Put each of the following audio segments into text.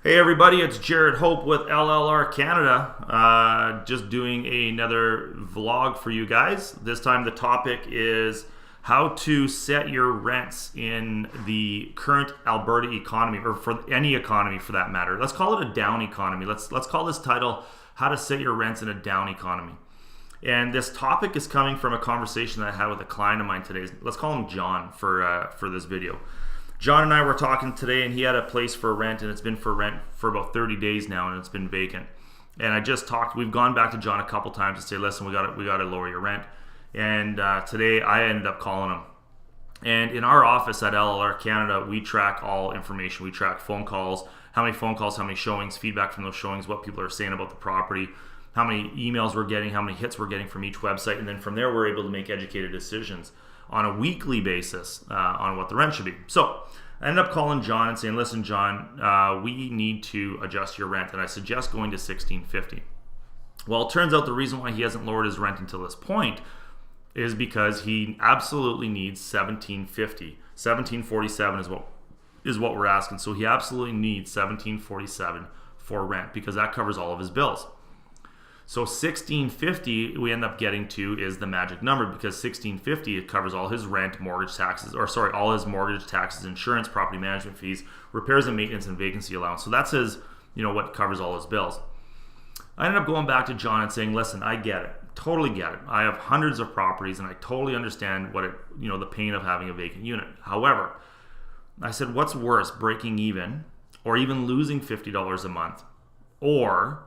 Hey everybody, it's Jared Hope with LLR Canada. Just doing another vlog for you guys. This time the topic is how to set your rents in the current Alberta economy, or for any economy for that matter. Let's call it a down economy. Let's call this title, How to Set Your Rents in a Down Economy. And this topic is coming from a conversation that I had with a client of mine today. Let's call him John for this video. John and I were talking today, and he had a place for rent, and it's been for rent for about 30 days now, and it's been vacant. And I just talked, we've gone back to John a couple times to say, listen, we got to lower your rent. And today I ended up calling him. And in our office at LLR Canada, we track all information. We track phone calls, how many phone calls, how many showings, feedback from those showings, what people are saying about the property, how many emails we're getting, how many hits we're getting from each website. And then from there, we're able to make educated decisions on a weekly basis on what the rent should be. So I ended up calling John and saying, listen, John, we need to adjust your rent, and I suggest going to $16.50. Well, it turns out the reason why he hasn't lowered his rent until this point is because he absolutely needs $17.50. $17.47 is what we're asking. So he absolutely needs $17.47 for rent because that covers all of his bills. So $16.50 we end up getting to is the magic number, because $16.50 it covers all his rent, mortgage taxes, all his mortgage taxes, insurance, property management fees, repairs and maintenance, and vacancy allowance. So that's his, what covers all his bills. I ended up going back to John and saying, listen, I get it, totally get it. I have hundreds of properties and I totally understand what the pain of having a vacant unit. However, I said, what's worse, breaking even or even losing $50 a month, or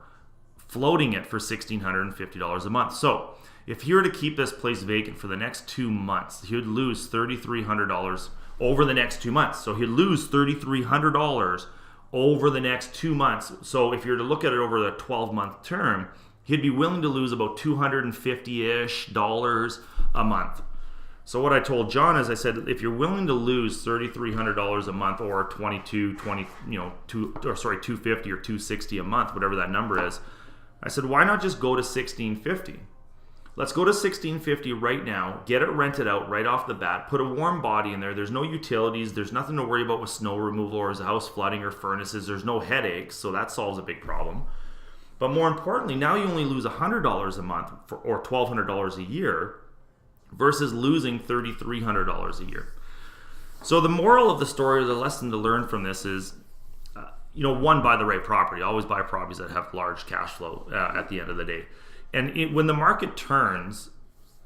floating it for $1,650 a month? So if he were to keep this place vacant for the next 2 months, he would lose $3,300 over the next 2 months. So he'd lose $3,300 over the next 2 months. So if you were to look at it over the 12-month term, he'd be willing to lose about $250-ish a month. So what I told John is, I said, if you're willing to lose $3,300 a month, or $250 or $260 a month, whatever that number is, I said, why not just go to $16.50? Let's go to $16.50 right now, get it rented out right off the bat, put a warm body in there. There's no utilities, there's nothing to worry about with snow removal or is the house flooding or furnaces. There's no headaches, so that solves a big problem. But more importantly, now you only lose $100 a month or $1,200 a year versus losing $3,300 a year. So the moral of the story, or the lesson to learn from this is, one, buy the right property. Always buy properties that have large cash flow at the end of the day. And when the market turns,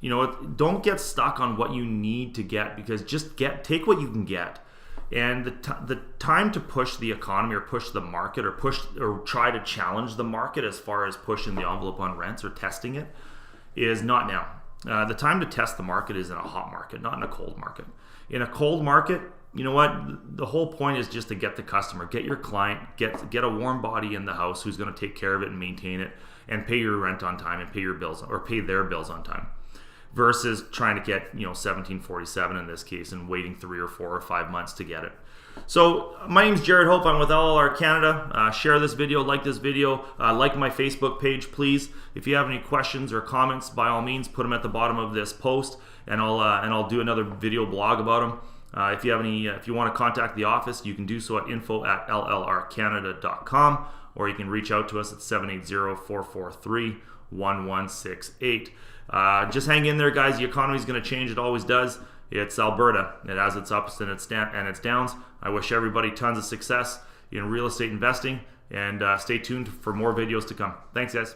don't get stuck on what you need to get, because just take what you can get. And the time to push the economy or push the market or try to challenge the market as far as pushing the envelope on rents or testing it is not now. The time to test the market is in a hot market, not in a cold market. In a cold market, you know what? The whole point is just to get the customer, get your client, get a warm body in the house who's going to take care of it and maintain it and pay your rent on time and pay your bills, or pay their bills on time, versus trying to get $17.47 in this case and waiting 3 or 4 or 5 months to get it. So my name's Jared Hope. I'm with LLR Canada. Share this video, like this video, like my Facebook page, please. If you have any questions or comments, by all means, put them at the bottom of this post, and I'll do another video blog about them. If you want to contact the office, you can do so at info@llrcanada.com, or you can reach out to us at 780-443-1168. Just hang in there, guys. The economy is going to change. It always does. It's Alberta. It has its ups and its downs. I wish everybody tons of success in real estate investing, and stay tuned for more videos to come. Thanks, guys.